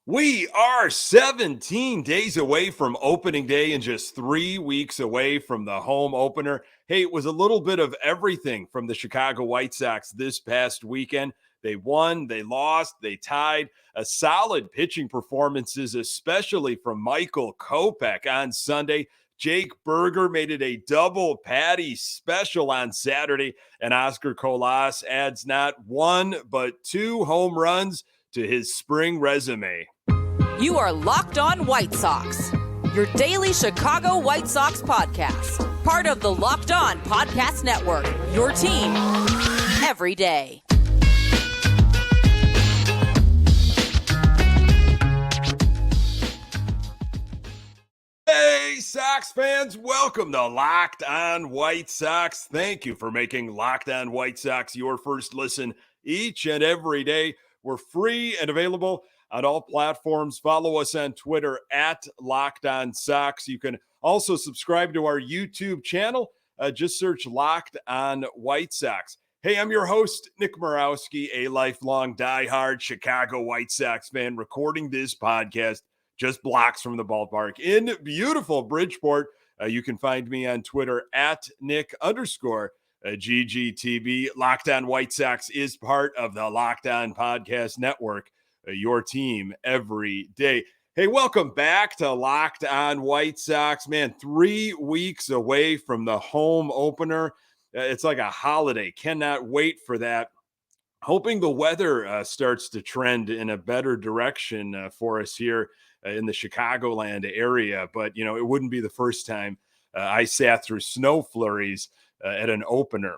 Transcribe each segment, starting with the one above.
We are 17 days away from opening day and just 3 weeks away from the home opener. Hey, it was a little bit of everything from the Chicago White Sox this past weekend. They won, they lost, they tied. A solid pitching performances, especially from Michael Kopech on Sunday. Jake Berger made it a double patty special on Saturday, and Oscar Colas adds not one but two home runs to his spring resume. You are Locked On White Sox, your daily Chicago White Sox podcast. Part of the Locked On Podcast Network, your team every day. Hey, Sox fans, welcome to Locked On White Sox. Thank you for making Locked On White Sox your first listen each and every day. We're free and available on all platforms. Follow us on Twitter at Locked On Sox. You can also subscribe to our YouTube channel. Just search Locked On White Sox. Hey, I'm your host, Nick Morawski, a lifelong diehard Chicago White Sox fan, recording this podcast just blocks from the ballpark in beautiful Bridgeport. You can find me on Twitter at Nick_GGTV. Locked On White Sox is part of the Locked On Podcast Network, your team every day. Hey, welcome back to Locked On White Sox. Man, 3 weeks away from the home opener. It's like a holiday. Cannot wait for that. Hoping the weather starts to trend in a better direction for us here in the Chicagoland area. But, you know, it wouldn't be the first time I sat through snow flurries at an opener.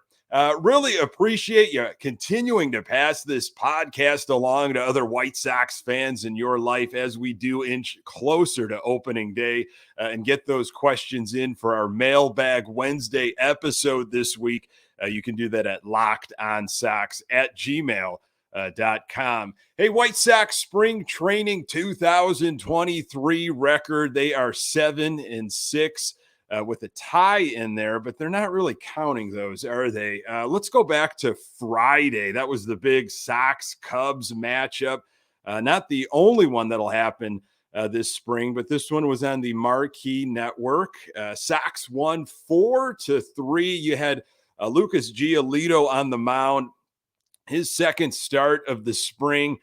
Really appreciate you continuing to pass this podcast along to other White Sox fans in your life as we do inch closer to opening day and get those questions in for our Mailbag Wednesday episode this week. You can do that at lockedonsox@gmail.com. Hey, White Sox spring training 2023 record. They are 7-6 with a tie in there, but they're not really counting those, are they? Let's go back to Friday. That was the big Sox-Cubs matchup. Not the only one that'll happen this spring, but this one was on the Marquee Network. Sox won 4-3. You had Lucas Giolito on the mound. His second start of the spring,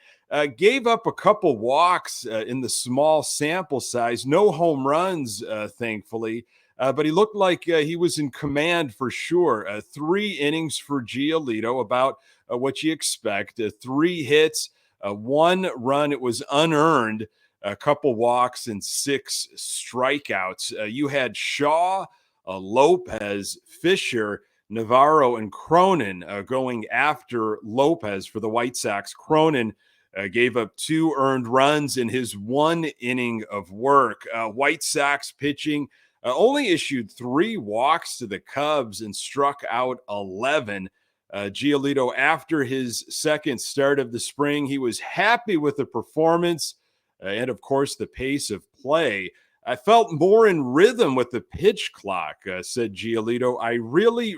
gave up a couple walks in the small sample size. No home runs, thankfully, but he looked like he was in command for sure. 3 innings for Giolito, about what you expect. 3 hits, 1 run. It was unearned, a couple walks, and 6 strikeouts. You had Shaw, Lopez, Fisher, Navarro, and Cronin going after Lopez for the White Sox. Cronin gave up 2 earned runs in his 1 inning of work. White Sox pitching only issued 3 walks to the Cubs and struck out 11. Giolito, after his second start of the spring, he was happy with the performance and, of course, the pace of play. I felt more in rhythm with the pitch clock, said Giolito. I really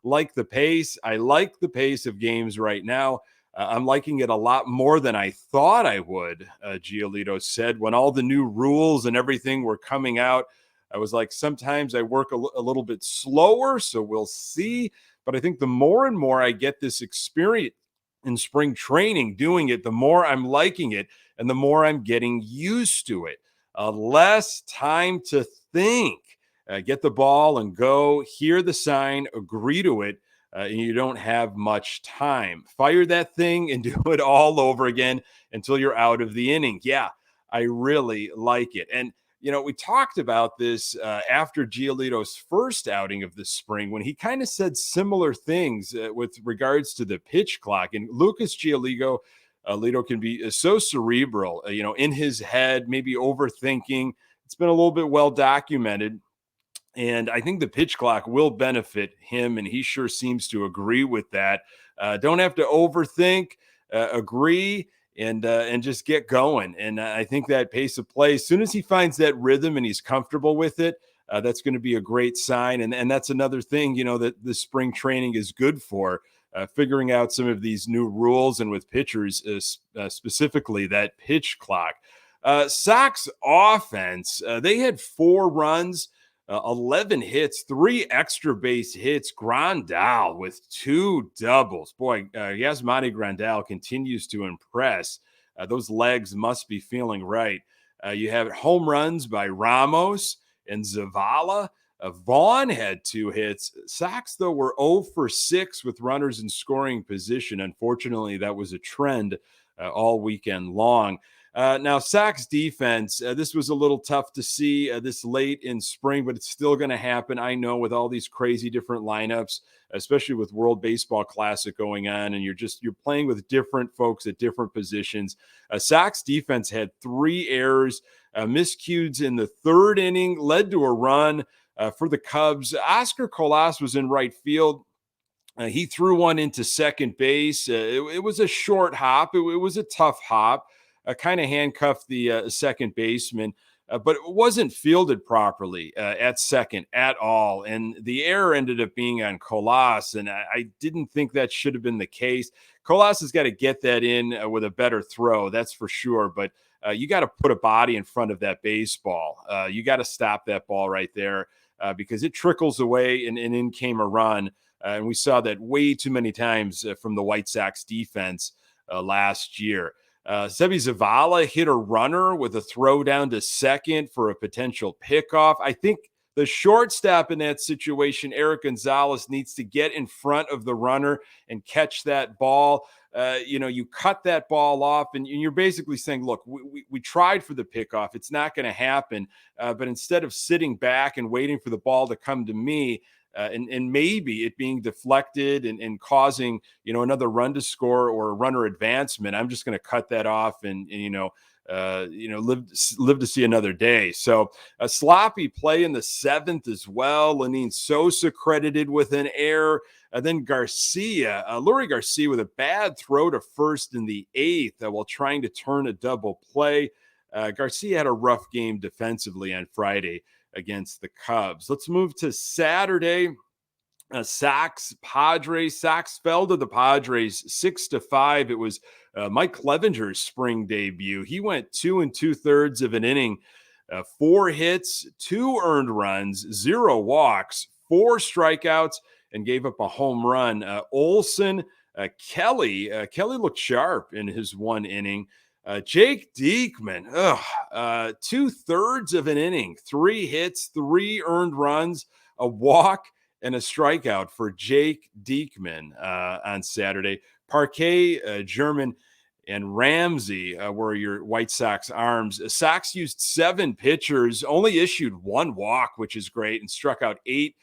like the pace. I like the pace of games right now. I'm liking it a lot more than I thought I would, Giolito said. When all the new rules and everything were coming out, I was like, sometimes I work a little bit slower, so we'll see. But I think the more and more I get this experience in spring training doing it, the more I'm liking it and the more I'm getting used to it. Less time to think. Get the ball and go, hear the sign, agree to it, and you don't have much time. Fire that thing and do it all over again until you're out of the inning. Yeah, I really like it. And, you know, we talked about this after Giolito's first outing of the spring when he kind of said similar things with regards to the pitch clock. And Lucas Giolito can be so cerebral, in his head, maybe overthinking. It's been a little bit well documented. And I think the pitch clock will benefit him, and he sure seems to agree with that. Don't have to overthink, agree, and just get going. And I think that pace of play, as soon as he finds that rhythm and he's comfortable with it, that's going to be a great sign. And that's another thing, that the spring training is good for. figuring out some of these new rules and with pitchers, specifically that pitch clock. Sox offense, they had 4 runs, 11 hits, 3 extra base hits. Grandal with 2 doubles. Boy, Yasmani Grandal continues to impress. Those legs must be feeling right. You have home runs by Ramos and Zavala. Vaughn had 2 hits. Sox, though, were 0 for 6 with runners in scoring position. Unfortunately, that was a trend all weekend long. Now, Sox defense, this was a little tough to see this late in spring, but it's still going to happen. I know, with all these crazy different lineups, especially with World Baseball Classic going on, and you're playing with different folks at different positions. Sox defense had 3 errors, miscues in the 3rd inning, led to a run for the Cubs. Oscar Colas was in right field. He threw one into second base. It was a short hop. It was a tough hop. Kind of handcuffed the second baseman, but it wasn't fielded properly at second at all. And the error ended up being on Colas, and I didn't think that should have been the case. Colas has got to get that in with a better throw, that's for sure. But you got to put a body in front of that baseball. You got to stop that ball right there because it trickles away, and in came a run. And we saw that way too many times from the White Sox defense last year. Sebi Zavala hit a runner with a throw down to second for a potential pickoff. I think the shortstop in that situation, Eric Gonzalez, needs to get in front of the runner and catch that ball. You cut that ball off, and you're basically saying, look, we tried for the pickoff. It's not going to happen. But instead of sitting back and waiting for the ball to come to me, and maybe it being deflected and causing, another run to score or a runner advancement, I'm just going to cut that off and live to see another day. So a sloppy play in the 7th as well. Lenine Sosa credited with an error. Then Lurie Garcia with a bad throw to first in the 8th while trying to turn a double play. Garcia had a rough game defensively on Friday against the Cubs. Let's move to Saturday. Sox Padres. Sox fell to the Padres 6-5. It was Mike Clevenger's spring debut. He went 2 2/3 of an inning, 4 hits, 2 earned runs, 0 walks, 4 strikeouts, and gave up a home run. Olson, Kelly looked sharp in his 1 inning. Jake Diekman, 2/3 of an inning, 3 hits, 3 earned runs, a walk, and a strikeout for Jake Diekman on Saturday. Parquet, German, and Ramsey were your White Sox arms. Sox used 7 pitchers, only issued 1 walk, which is great, and struck out 8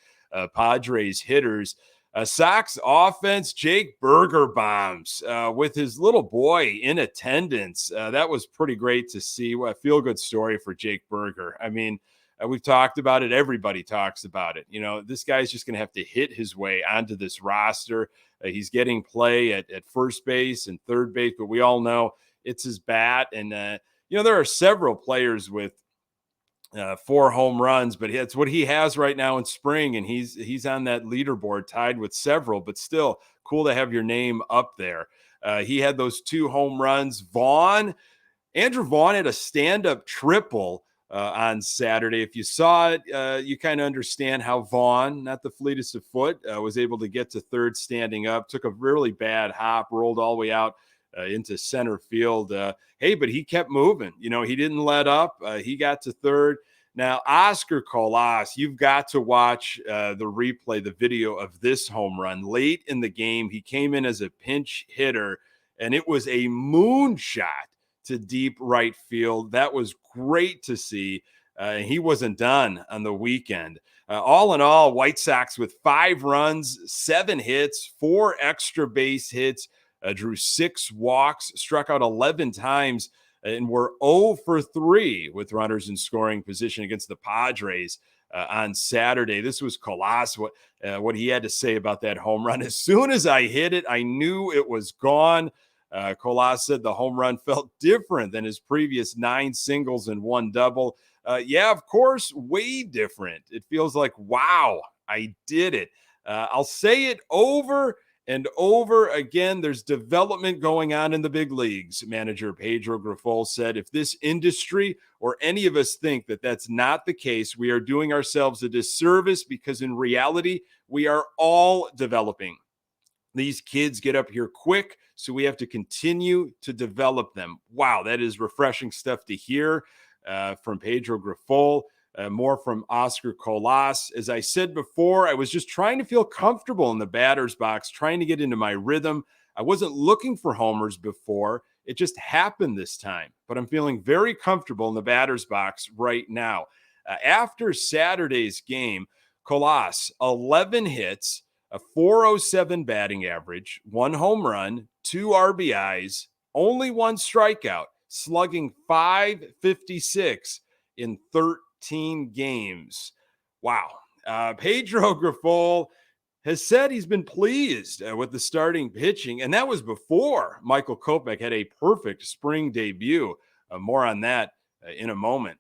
Padres hitters. Sox offense, Jake Burger bombs with his little boy in attendance. That was pretty great to see. A feel-good story for Jake Burger. I mean, we've talked about it. Everybody talks about it. This guy's just going to have to hit his way onto this roster. He's getting play at first base and third base, but we all know it's his bat. And, there are several players with 4 home runs, but it's what he has right now in spring, and he's on that leaderboard tied with several, but still cool to have your name up there. He had those 2 home runs. Andrew Vaughn had a stand-up triple on Saturday. If you saw it, you kind of understand how Vaughn, not the fleetest of foot, was able to get to third standing up, took a really bad hop, rolled all the way out into center field. But he kept moving. He didn't let up. He got to third. Now, Oscar Colas, you've got to watch the replay, the video of this home run. Late in the game, he came in as a pinch hitter, and it was a moonshot to deep right field. That was great to see. He wasn't done on the weekend. All in all, White Sox with 5 runs, 7 hits, 4 extra base hits, drew 6 walks, struck out 11 times, and were 0 for 3 with runners in scoring position against the Padres on Saturday. This was Colas, what he had to say about that home run. As soon as I hit it, I knew it was gone. Colas said the home run felt different than his previous 9 singles and 1 double. Of course, way different. It feels like, wow, I did it. I'll say it over and over again. There's development going on in the big leagues. Manager Pedro Grifol said, if this industry or any of us think that that's not the case, we are doing ourselves a disservice, because in reality, we are all developing. These kids get up here quick, so we have to continue to develop them. Wow, that is refreshing stuff to hear from Pedro Grifol. More from Oscar Colas. As I said before, I was just trying to feel comfortable in the batter's box, trying to get into my rhythm. I wasn't looking for homers before. It just happened this time. But I'm feeling very comfortable in the batter's box right now. After Saturday's game, Colas, 11 hits, a 407 batting average, 1 home run, 2 RBIs, only 1 strikeout, slugging .556 in 13 games. Wow. Pedro Grifol has said he's been pleased with the starting pitching, and that was before Michael Kopech had a perfect spring debut. More on that in a moment.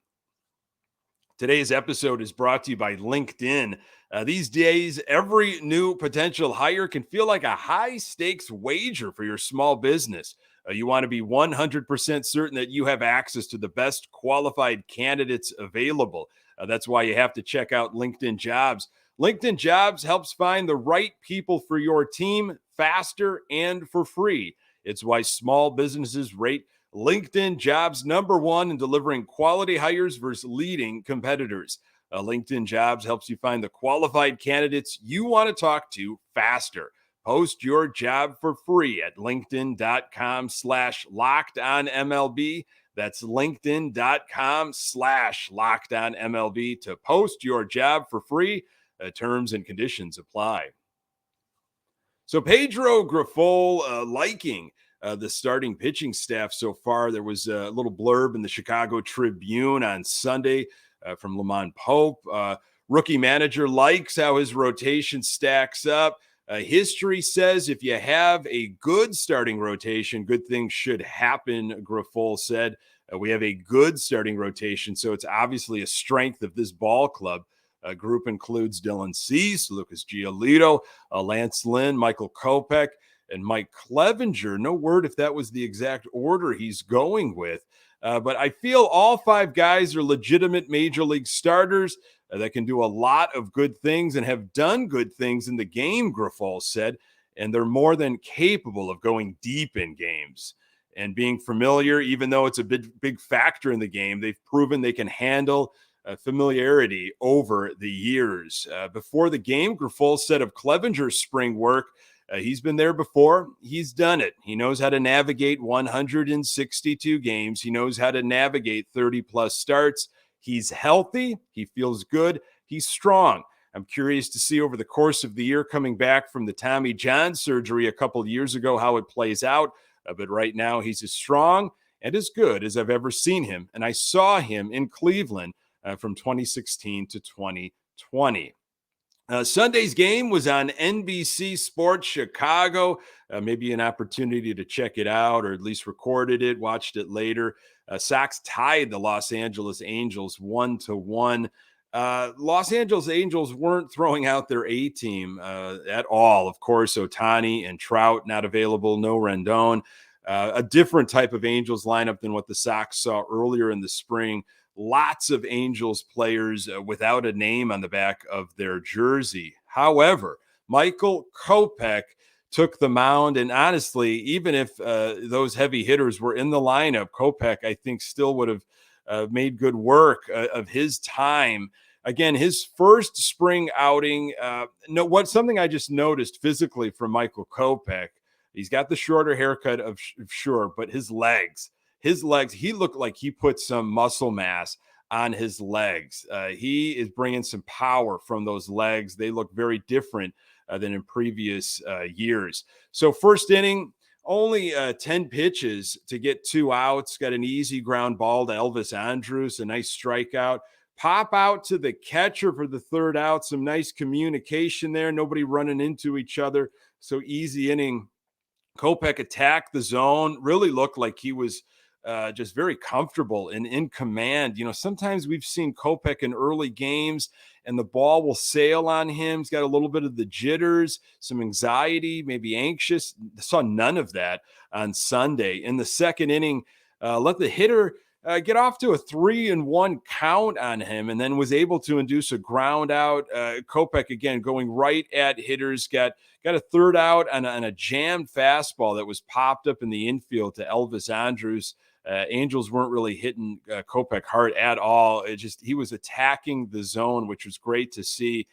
Today's episode is brought to you by LinkedIn. These days, every new potential hire can feel like a high-stakes wager for your small business. You want to be 100% certain that you have access to the best qualified candidates available. That's why you have to check out LinkedIn Jobs. LinkedIn Jobs helps find the right people for your team faster and for free. It's why small businesses rate LinkedIn Jobs #1 in delivering quality hires versus leading competitors. LinkedIn Jobs helps you find the qualified candidates you want to talk to faster. Post your job for free at linkedin.com/lockedonmlb. That's linkedin.com/lockedonmlb to post your job for free. Terms and conditions apply. So Pedro Grifol liking the starting pitching staff so far. There was a little blurb in the Chicago Tribune on Sunday from Lamont Pope. Rookie manager likes how his rotation stacks up. History says if you have a good starting rotation, good things should happen, Grifol said. We have a good starting rotation, so it's obviously a strength of this ball club. Group includes Dylan Cease, Lucas Giolito, Lance Lynn, Michael Kopech, and Mike Clevenger. No word if that was the exact order he's going with. But I feel all 5 guys are legitimate major league starters that can do a lot of good things and have done good things in the game, Grifol said, and they're more than capable of going deep in games and being familiar, even though it's a big factor in the game. They've proven they can handle familiarity over the years. Before the game, Grifol said of Clevenger's spring work, he's been there before. He's done it. He knows how to navigate 162 games. He knows how to navigate 30-plus starts. He's healthy. He feels good. He's strong. I'm curious to see over the course of the year, coming back from the Tommy John surgery a couple of years ago, how it plays out. But right now, he's as strong and as good as I've ever seen him. And I saw him in Cleveland from 2016 to 2020. Sunday's game was on NBC Sports Chicago. Maybe an opportunity to check it out, or at least recorded it, watched it later. Sox tied the Los Angeles Angels 1-1. Los Angeles Angels weren't throwing out their A-team at all. Of course, Ohtani and Trout not available, no Rendon. A different type of Angels lineup than what the Sox saw earlier in the spring. Lots of Angels players without a name on the back of their jersey. However, Michael Kopech took the mound, and honestly, even if those heavy hitters were in the lineup, Kopech, I think, still would have made good work of his time. Again, his first spring outing. Something I just noticed physically from Michael Kopech. He's got the shorter haircut of sure, but his legs, he looked like he put some muscle mass on his legs. He is bringing some power from those legs. They look very different than in previous years. So first inning, only 10 pitches to get 2 outs. Got an easy ground ball to Elvis Andrus, a nice strikeout. Pop out to the catcher for the 3rd out. Some nice communication there. Nobody running into each other. So easy inning. Kopech attacked the zone. Really looked like he was just very comfortable and in command. Sometimes we've seen Kopech in early games and the ball will sail on him. He's got a little bit of the jitters, some anxiety, maybe anxious. Saw none of that on Sunday. In the second inning, let the hitter get off to a 3-1 count on him, and then was able to induce a ground out. Kopech, again, going right at hitters, got a third out on a jammed fastball that was popped up in the infield to Elvis Andrus. Angels weren't really hitting Kopech hard at all. He was attacking the zone, which was great to see.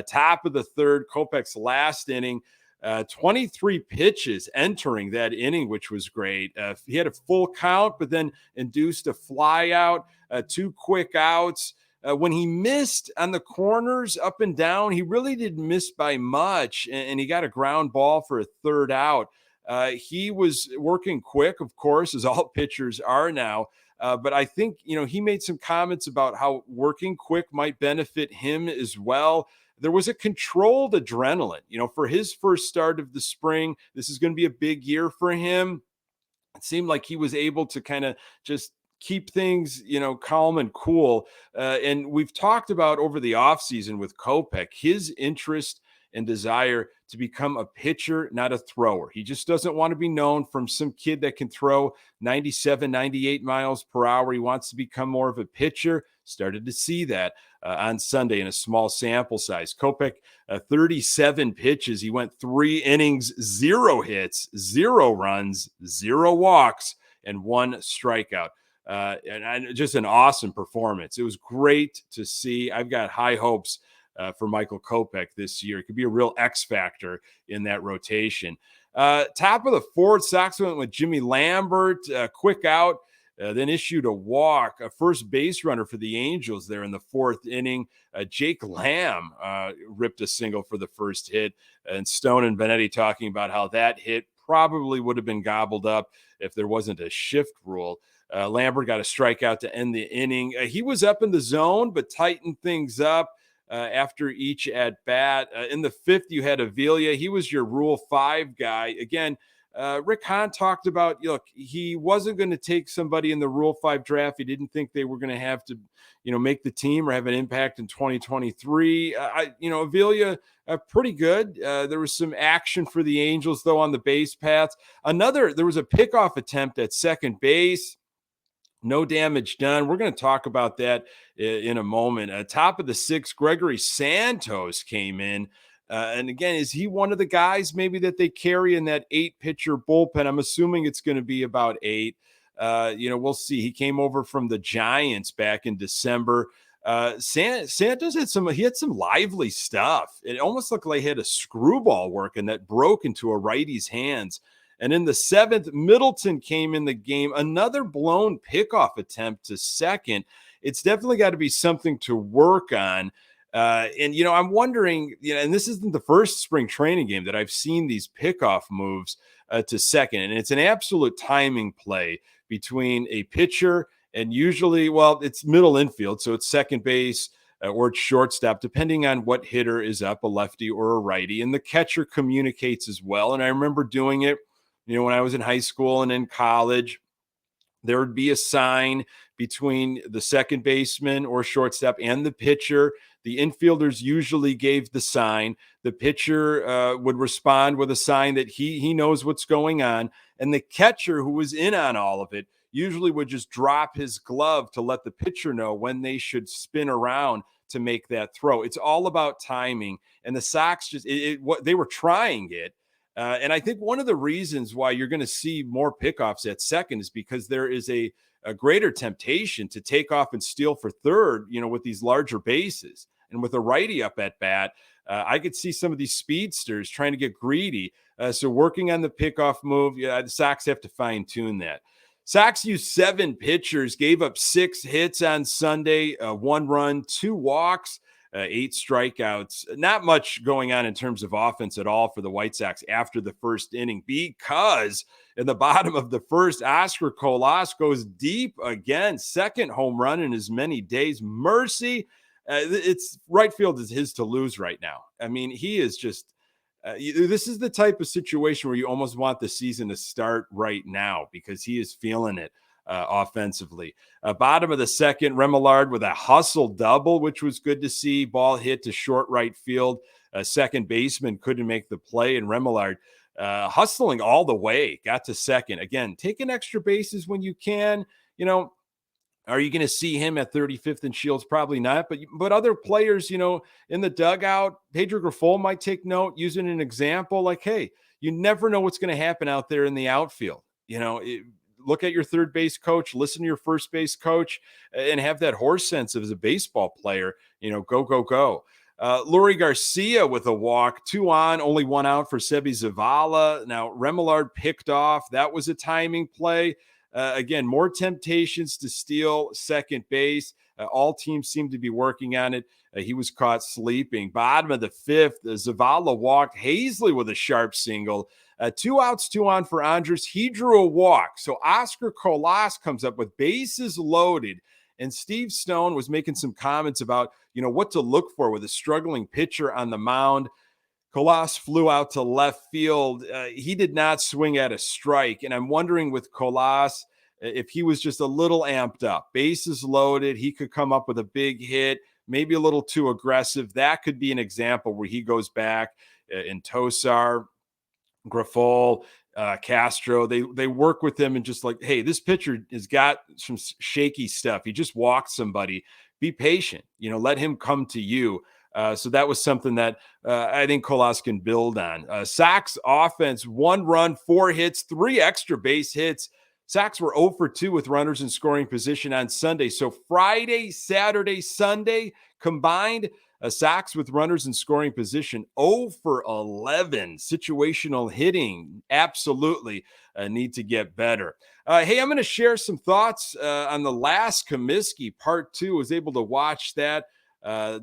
Top of the third, Kopech's last inning, 23 pitches entering that inning, which was great. He had a full count, but then induced a fly out, 2 quick outs. When he missed on the corners up and down, he really didn't miss by much, and he got a ground ball for a third out. He was working quick, of course, as all pitchers are now. But I think, he made some comments about how working quick might benefit him as well. There was a controlled adrenaline, for his first start of the spring. This is going to be a big year for him. It seemed like he was able to kind of just keep things, calm and cool. And we've talked about over the offseason with Kopech, his interest and desire to become a pitcher, not a thrower. He just doesn't want to be known from some kid that can throw 97, 98 miles per hour. He wants to become more of a pitcher. Started to see that on Sunday in a small sample size. Kopech, 37 pitches. He went 3 innings, 0 hits, 0 runs, 0 walks, and 1 strikeout. And just an awesome performance. It was great to see. I've got high hopes for Michael Kopech this year. It could be a real X factor in that rotation. Top of the fourth, Sox went with Jimmy Lambert, quick out, then issued a walk, a first base runner for the Angels there in the 4th inning. Jake Lamb ripped a single for the first hit, and Stone and Benetti talking about how that hit probably would have been gobbled up if there wasn't a shift rule. Lambert got a strikeout to end the inning. He was up in the zone, but tightened things up after each at bat. In the 5th, you had Avila. He was your Rule 5 guy. Again, Rick Hahn talked about, look, he wasn't going to take somebody in the Rule 5 draft. He didn't think they were going to have to, make the team or have an impact in 2023. Avila, pretty good. There was some action for the Angels, though, on the base paths. There was a pickoff attempt at second base. No damage done. We're going to talk about that in a moment. Top of the 6th, Gregory Santos came in. And again, is he one of the guys maybe that they carry in that 8-pitcher bullpen? I'm assuming it's going to be about 8. We'll see. He came over from the Giants back in December. Santos had some lively stuff. It almost looked like he had a screwball working that broke into a righty's hands. And in the 7th, Middleton came in the game. Another blown pickoff attempt to second. It's definitely got to be something to work on. I'm wondering, and this isn't the first spring training game that I've seen these pickoff moves to second. And it's an absolute timing play between a pitcher and usually, it's middle infield. So it's second base or it's shortstop, depending on what hitter is up, a lefty or a righty. And the catcher communicates as well. And I remember doing it, when I was in high school and in college. There would be a sign between the second baseman or shortstop and the pitcher. The infielders usually gave the sign. The pitcher would respond with a sign that he knows what's going on. And the catcher, who was in on all of it, usually would just drop his glove to let the pitcher know when they should spin around to make that throw. It's all about timing. And the Sox they were trying it. And I think one of the reasons why you're going to see more pickoffs at second is because there is a greater temptation to take off and steal for third, with these larger bases. And with a righty up at bat, I could see some of these speedsters trying to get greedy. So working on the pickoff move, the Sox have to fine tune that. Sox used 7 pitchers, gave up 6 hits on Sunday, 1 run, 2 walks. 8 strikeouts. Not much going on in terms of offense at all for the White Sox after the first inning, because in the bottom of the first, Oscar Colas goes deep again. Second home run in as many days. Mercy. It's right field is his to lose right now. I mean, he is just this is the type of situation where you almost want the season to start right now because he is feeling it offensively. Bottom of the second, Remillard with a hustle double, which was good to see. Ball hit to short right field. Second baseman couldn't make the play, and Remillard hustling all the way, got to second. Again, taking extra bases when you can. Are you going to see him at 35th and Shields? Probably not. But other players, in the dugout, Pedro Grifol might take note, using an example like, hey, you never know what's going to happen out there in the outfield. Look at your third base coach, listen to your first base coach, and have that horse sense as a baseball player. Go, go, go. Lurie Garcia with a walk, 2 on, only 1 out for Sebi Zavala. Now, Remillard picked off. That was a timing play. Again, more temptations to steal second base. All teams seem to be working on it. He was caught sleeping. Bottom of the fifth, Zavala walked. Hazley with a sharp single. 2 outs, 2 on for Andres. He drew a walk. So Oscar Colas comes up with bases loaded. And Steve Stone was making some comments about, what to look for with a struggling pitcher on the mound. Colas flew out to left field. He did not swing at a strike. And I'm wondering with Colas, if he was just a little amped up, bases loaded, he could come up with a big hit, maybe a little too aggressive. That could be an example where he goes back in Tosar, Grifol, Castro. They work with him and just like, hey, this pitcher has got some shaky stuff. He just walked somebody. Be patient, let him come to you. So that was something that I think Colas can build on. Sox offense, 1 run, 4 hits, 3 extra base hits. Sox were 0 for 2 with runners in scoring position on Sunday. So Friday, Saturday, Sunday combined, Sox with runners in scoring position, 0 for 11. Situational hitting, absolutely need to get better. Hey, I'm going to share some thoughts on the last Comiskey, part 2. Was able to watch that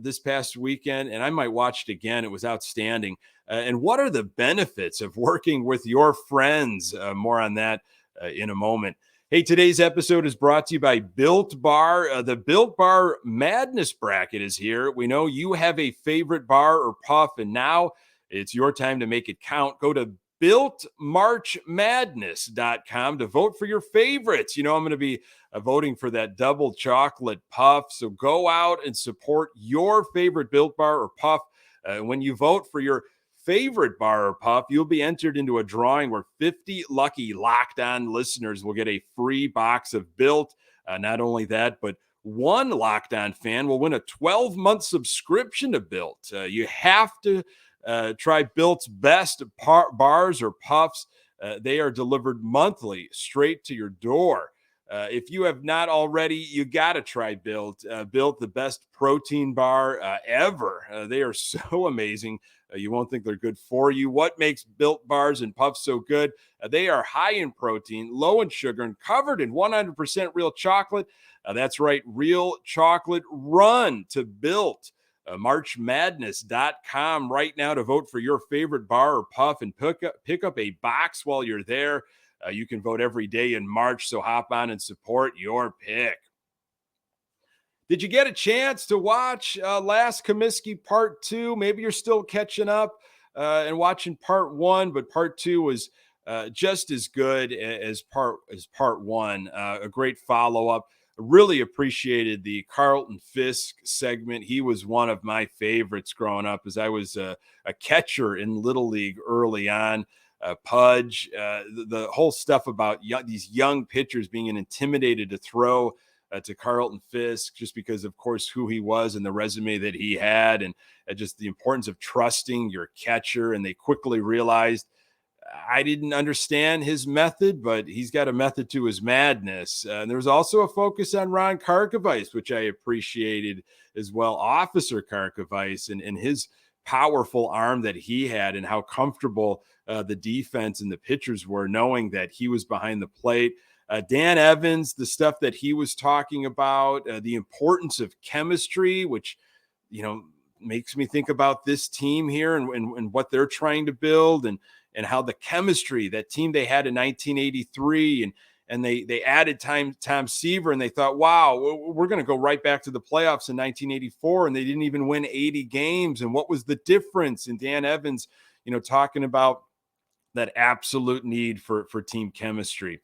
this past weekend, and I might watch it again. It was outstanding. And what are the benefits of working with your friends? More on that in a moment. Hey, today's episode is brought to you by Built Bar. The Built Bar Madness Bracket is here. We know you have a favorite bar or puff, and now it's your time to make it count. Go to BuiltMarchMadness.com to vote for your favorites. I'm going to be voting for that double chocolate puff. So go out and support your favorite Built Bar or puff. When you vote for your favorite bar or puff, you'll be entered into a drawing where 50 lucky Locked On listeners will get a free box of Built. Not only that, but one Locked On fan will win a 12-month subscription to Built. You have to try Built's best bars or puffs. They are delivered monthly straight to your door. If you have not already, you got to try Built. Built, the best protein bar ever. They are so amazing. You won't think they're good for you. What makes Built bars and puffs so good? They are high in protein, low in sugar, and covered in 100% real chocolate. That's right, real chocolate. Run to Built. MarchMadness.com right now to vote for your favorite bar or puff and pick up a box while you're there. You can vote every day in March, so hop on and support your pick. Did you get a chance to watch last Comiskey Part 2? Maybe you're still catching up and watching Part 1, but Part 2 was just as good as Part 1. A great follow-up. Really appreciated the Carlton Fisk segment. He was one of my favorites growing up as I was a catcher in Little League early on. Pudge, the whole stuff about these young pitchers being intimidated to throw to Carlton Fisk just because, of course, who he was and the resume that he had, and just the importance of trusting your catcher. And they quickly realized I didn't understand his method, but he's got a method to his madness. And there was also a focus on Ron Karkovice, which I appreciated as well. Officer Karkovice and his powerful arm that he had and how comfortable the defense and the pitchers were knowing that he was behind the plate. Dan Evans, the stuff that he was talking about, the importance of chemistry, which, makes me think about this team here and what they're trying to build and how the chemistry, that team they had in 1983 and they added Tom Seaver and they thought, wow, we're going to go right back to the playoffs in 1984. And they didn't even win 80 games. And what was the difference? And Dan Evans, talking about that absolute need for team chemistry.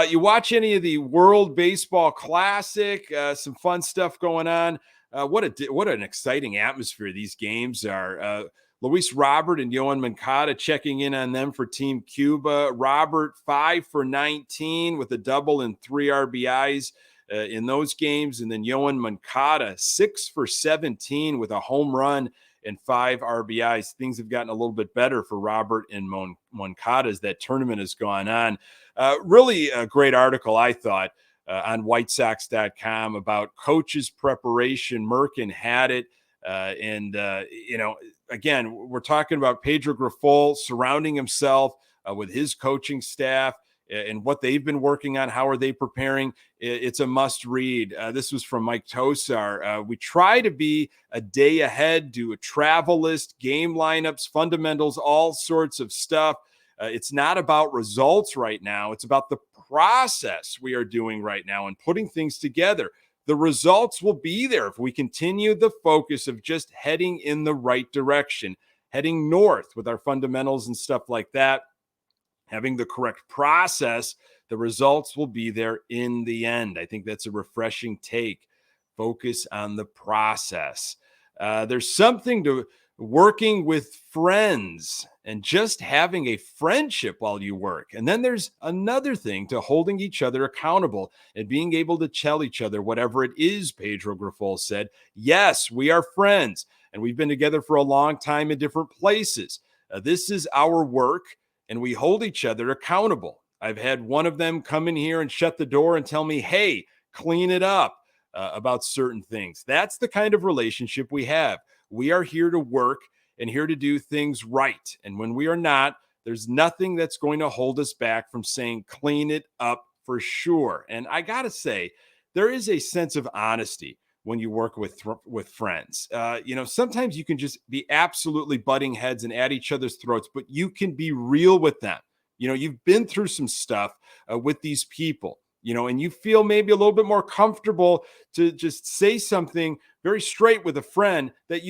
You watch any of the World Baseball Classic? Some fun stuff going on. What an exciting atmosphere these games are. Luis Robert and Yoan Moncada checking in on them for Team Cuba. Robert 5 for 19 with a double and 3 RBIs in those games, and then Yoan Moncada 6 for 17 with a home run and 5 RBIs. Things have gotten a little bit better for Robert and Moncada as that tournament has gone on. Really a great article, I thought, on WhiteSox.com about coaches' preparation. Merkin had it. Again, we're talking about Pedro Grifol surrounding himself with his coaching staff and what they've been working on. How are they preparing? It's a must read. This was from Mike Tosar. We try to be a day ahead, do a travel list, game lineups, fundamentals, all sorts of stuff. It's not about results right now. It's about the process we are doing right now and putting things together. The results will be there if we continue the focus of just heading in the right direction, heading north with our fundamentals and stuff like that. Having the correct process, the results will be there in the end. I think that's a refreshing take. Focus on the process. There's something to working with friends and just having a friendship while you work. And then there's another thing to holding each other accountable and being able to tell each other whatever it is. Pedro Grifol said, yes, we are friends and we've been together for a long time in different places. This is our work and we hold each other accountable. I've had one of them come in here and shut the door and tell me, hey, clean it up about certain things. That's the kind of relationship we have. We are here to work and here to do things right. And when we are not, there's nothing that's going to hold us back from saying, clean it up for sure. And I got to say, there is a sense of honesty when you work with friends. Sometimes you can just be absolutely butting heads and at each other's throats, but you can be real with them. You've been through some stuff with these people, and you feel maybe a little bit more comfortable to just say something very straight with a friend that,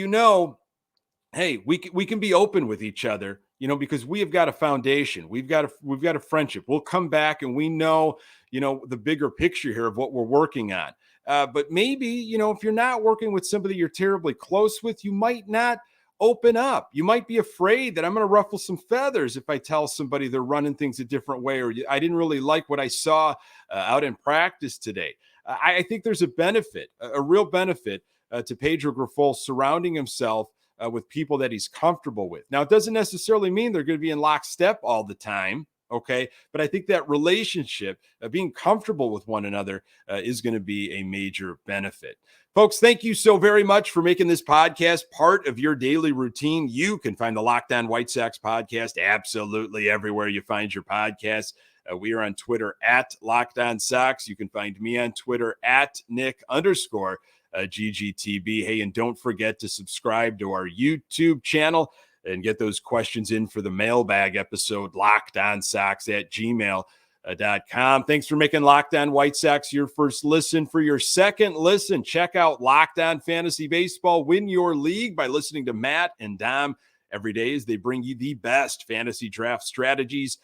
hey, we can be open with each other, because we have got a foundation. We've got a friendship. We'll come back and we know, the bigger picture here of what we're working on. But maybe, if you're not working with somebody you're terribly close with, you might not open up. You might be afraid that I'm going to ruffle some feathers if I tell somebody they're running things a different way, or I didn't really like what I saw out in practice today. I think there's a benefit, a real benefit to Pedro Grifol surrounding himself with people that he's comfortable with. Now, it doesn't necessarily mean they're going to be in lockstep all the time. Okay. But I think that relationship, being comfortable with one another is going to be a major benefit. Folks, thank you so very much for making this podcast part of your daily routine. You can find the Locked On White Sox podcast absolutely everywhere you find your podcasts. We are on Twitter at Locked On Sox. You can find me on Twitter at Nick_GGTB. Hey, and don't forget to subscribe to our YouTube channel and get those questions in for the mailbag episode, LockedOnSox@gmail.com. Thanks for making Locked On White Sox your first listen. For your second listen, check out Locked On Fantasy Baseball. Win your league by listening to Matt and Dom every day as they bring you the best fantasy draft strategies.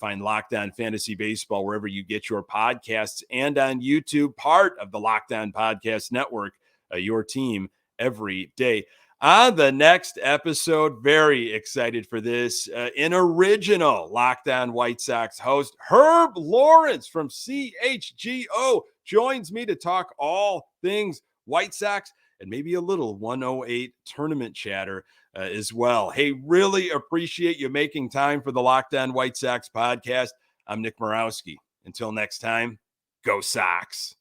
Find Locked On Fantasy Baseball wherever you get your podcasts and on YouTube, part of the Locked On Podcast Network, your team every day. On the next episode, very excited for this, an original Locked On White Sox host, Herb Lawrence from CHGO, joins me to talk all things White Sox and maybe a little 108 tournament chatter as well. Hey, really appreciate you making time for the Locked On White Sox podcast. I'm Nick Morawski. Until next time, go Sox.